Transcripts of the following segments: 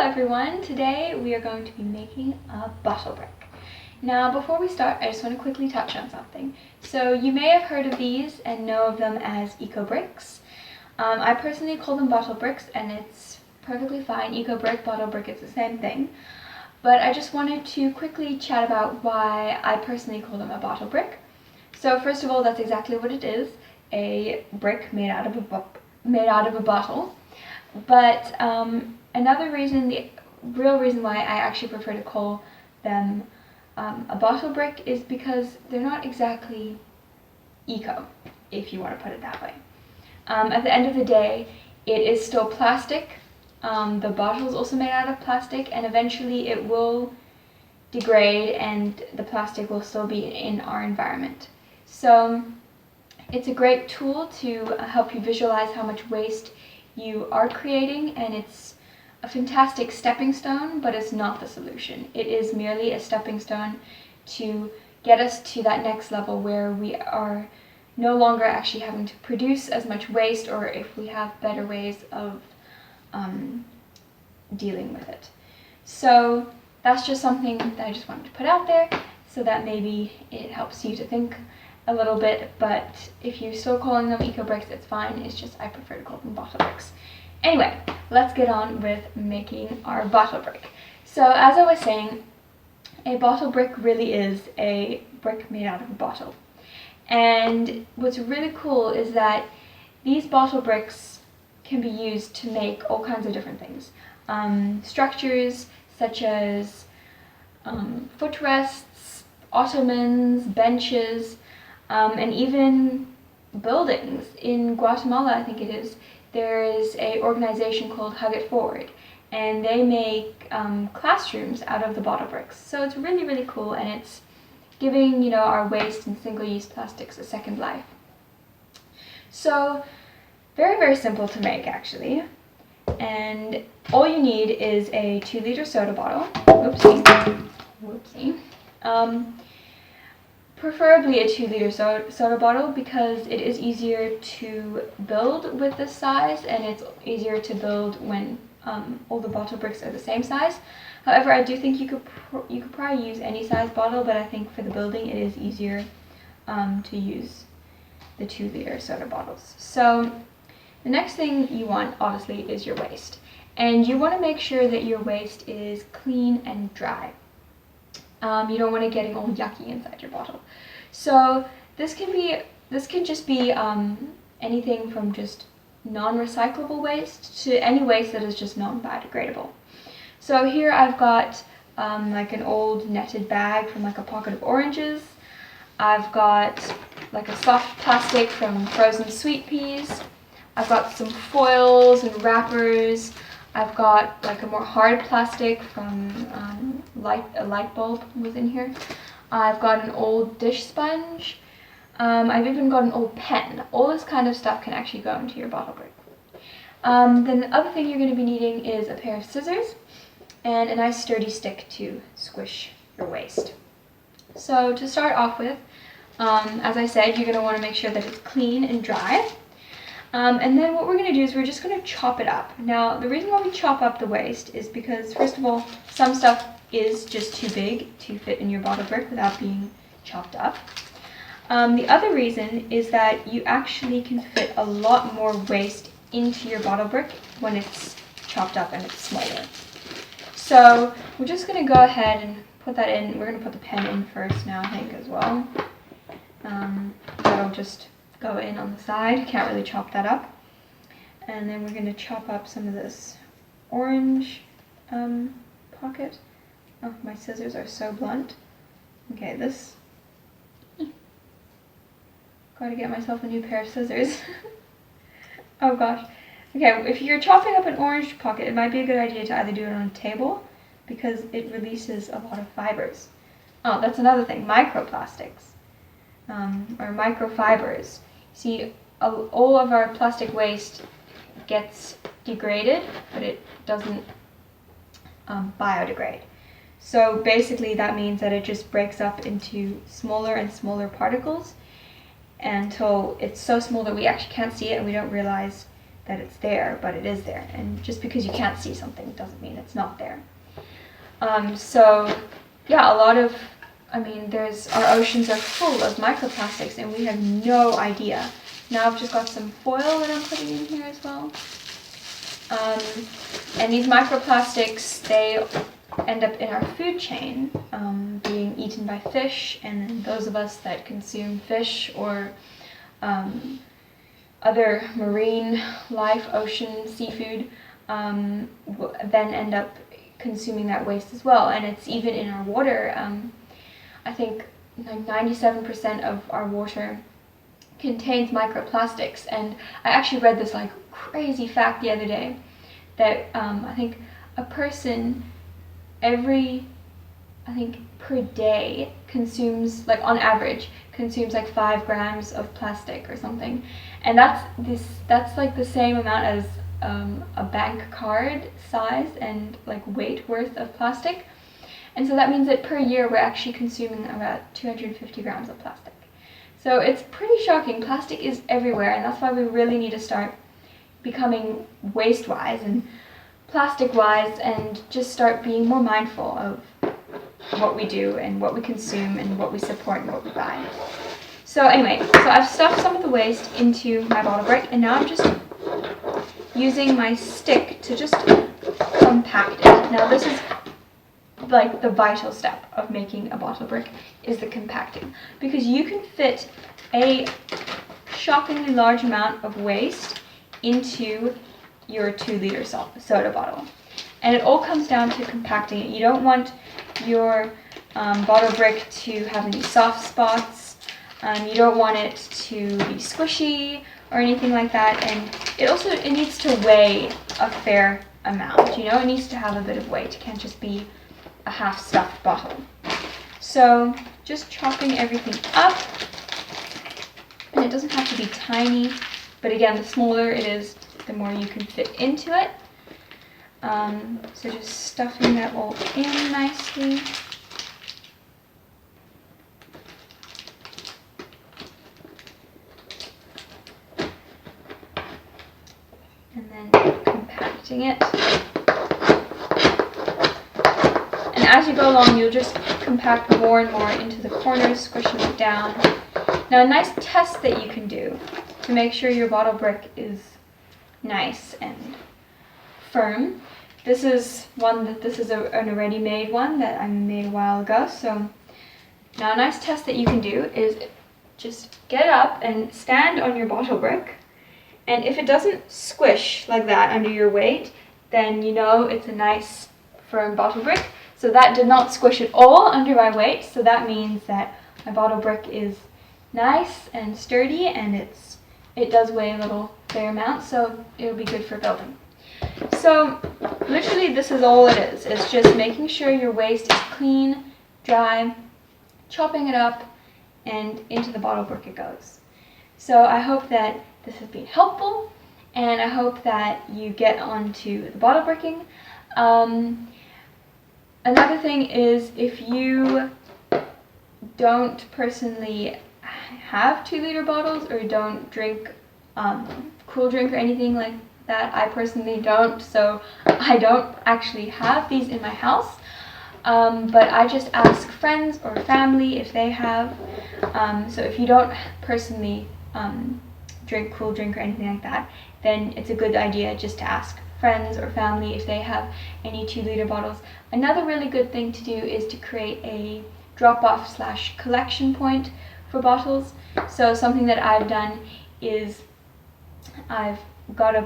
everyone! Today we are going to be making a bottle brick. Now before we start, I just want to quickly touch on something. So you may have heard of these and know of them as eco bricks. I personally call them bottle bricks and it's perfectly fine. Eco brick, bottle brick, it's the same thing. But I just wanted to quickly chat about why I personally call them a bottle brick. So first of all, that's exactly what it is, a brick made out of a bottle. But another reason, the real reason why I actually prefer to call them a bottle brick is because they're not exactly eco, if you want to put it that way. At the end of the day, it is still plastic. The bottle is also made out of plastic, and eventually it will degrade and the plastic will still be in our environment. So it's a great tool to help you visualize how much waste you are creating, and it's a fantastic stepping stone, but it's not the solution. It is merely a stepping stone to get us to that next level where we are no longer actually having to produce as much waste, or if we have better ways of dealing with it. So that's just something that I just wanted to put out there so that maybe it helps you to think a little bit, but if you're still calling them eco bricks, it's fine. It's just I prefer to call them bottle bricks. Anyway, let's get on with making our bottle brick. So as I was saying, a bottle brick really is a brick made out of a bottle. And what's really cool is that these bottle bricks can be used to make all kinds of different things. Structures such as footrests, ottomans, benches, and even buildings. In Guatemala, I think it is, there is an organization called Hug It Forward, and they make classrooms out of the bottle bricks. So it's really, really cool, and it's giving, our waste and single-use plastics a second life. So very, very simple to make, actually. And all you need is a 2-liter soda bottle. Whoopsie. Preferably a 2-liter soda bottle because it is easier to build with this size, and it's easier to build when all the bottle bricks are the same size. However, I do think you could probably use any size bottle, but I think for the building it is easier to use the 2-liter soda bottles. So the next thing you want, obviously, is your waste. And you want to make sure that your waste is clean and dry. You don't want it getting all yucky inside your bottle. So this can just be anything from just non-recyclable waste to any waste that is just non-biodegradable. So here I've got like an old netted bag from like a pocket of oranges. I've got like a soft plastic from frozen sweet peas. I've got some foils and wrappers. I've got like a more hard plastic from a light bulb was in here. I've got an old dish sponge. I've even got an old pen. All this kind of stuff can actually go into your bottle brick. Then the other thing you're going to be needing is a pair of scissors and a nice sturdy stick to squish your waste. So to start off with, as I said, you're going to want to make sure that it's clean and dry. And then what we're going to do is we're just going to chop it up. Now, the reason why we chop up the waste is because, first of all, some stuff is just too big to fit in your bottle brick without being chopped up. The other reason is that you actually can fit a lot more waste into your bottle brick when it's chopped up and it's smaller. So we're just going to go ahead and put that in. We're going to put the pen in first now, I think, as well. That'll just go in on the side. Can't really chop that up. And then we're going to chop up some of this orange pocket. Oh, my scissors are so blunt. Okay, this. Gotta get myself a new pair of scissors. Oh gosh. Okay, if you're chopping up an orange pocket, it might be a good idea to either do it on a table because it releases a lot of fibers. Oh, that's another thing, microplastics. Or microfibers. See, all of our plastic waste gets degraded, but it doesn't biodegrade. So basically that means that it just breaks up into smaller and smaller particles until it's so small that we actually can't see it and we don't realize that it's there, but it is there. And just because you can't see something doesn't mean it's not there. So yeah, our oceans are full of microplastics and we have no idea. Now I've just got some foil that I'm putting in here as well. And these microplastics, they end up in our food chain, being eaten by fish, and then those of us that consume fish or other marine life, ocean, seafood, then end up consuming that waste as well. And it's even in our water. I think like 97% of our water contains microplastics, and I actually read this like crazy fact the other day that I think a person per day consumes, like on average, consumes like 5 grams of plastic or something, and that's like the same amount as a bank card size and like weight worth of plastic. And so that means that per year we're actually consuming about 250 grams of plastic. So it's pretty shocking. Plastic is everywhere, and that's why we really need to start becoming waste-wise and plastic-wise, and just start being more mindful of what we do and what we consume and what we support and what we buy. So anyway, so I've stuffed some of the waste into my bottle brick, and now I'm just using my stick to just compact it. Now this is like the vital step of making a bottle brick, is the compacting, because you can fit a shockingly large amount of waste into your 2-liter soda bottle, and it all comes down to compacting it. You don't want your bottle brick to have any soft spots. You don't want it to be squishy or anything like that, and it needs to weigh a fair amount. You know, it needs to have a bit of weight. It can't just be a half-stuffed bottle. So just chopping everything up, and it doesn't have to be tiny, but again, the smaller it is, the more you can fit into it. So just stuffing that all in nicely. And then compacting it. And as you go along, you'll just compact more and more into the corners, squishing it down. Now, a nice test that you can do to make sure your bottle brick is nice and firm. This is a already made one that I made a while ago. So now a nice test that you can do is just get up and stand on your bottle brick, and if it doesn't squish like that under your weight, then you know it's a nice firm bottle brick. So that did not squish at all under my weight, so that means that my bottle brick is nice and sturdy, and it does weigh a little fair amount, so it'll be good for building. So literally this is all it is. It's just making sure your waste is clean, dry, chopping it up, and into the bottle brick it goes. So I hope that this has been helpful, and I hope that you get onto the bottle bricking. Another thing is, if you don't personally have 2-liter bottles or don't drink cool drink or anything like that, I personally don't, so I don't actually have these in my house, but I just ask friends or family if they have. So if you don't personally drink cool drink or anything like that, then it's a good idea just to ask friends or family if they have any 2-liter bottles. Another really good thing to do is to create a drop-off / collection point for bottles. So something that I've done is I've got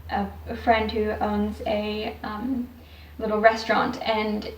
a friend who owns a little restaurant, and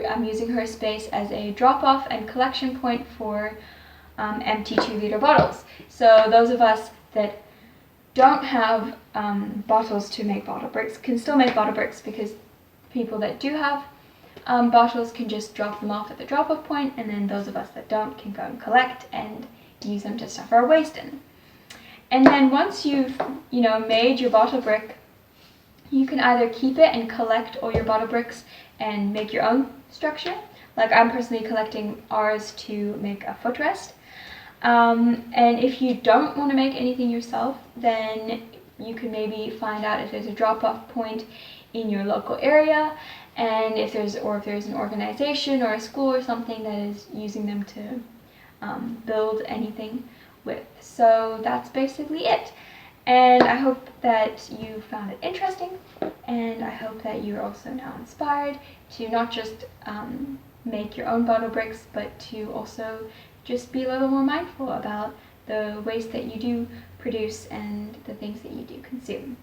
I'm using her space as a drop-off and collection point for empty 2-liter bottles. So those of us that don't have bottles to make bottle bricks can still make bottle bricks, because people that do have bottles can just drop them off at the drop-off point, and then those of us that don't can go and collect and use them to stuff our waste in. And then once you've made your bottle brick, you can either keep it and collect all your bottle bricks and make your own structure. Like I'm personally collecting ours to make a footrest. And if you don't want to make anything yourself, then you could maybe find out if there's a drop-off point in your local area, and if there's an organization or a school or something that is using them to build anything with. So that's basically it. And I hope that you found it interesting, and I hope that you're also now inspired to not just make your own bottle bricks, but to also just be a little more mindful about the waste that you do produce and the things that you do consume.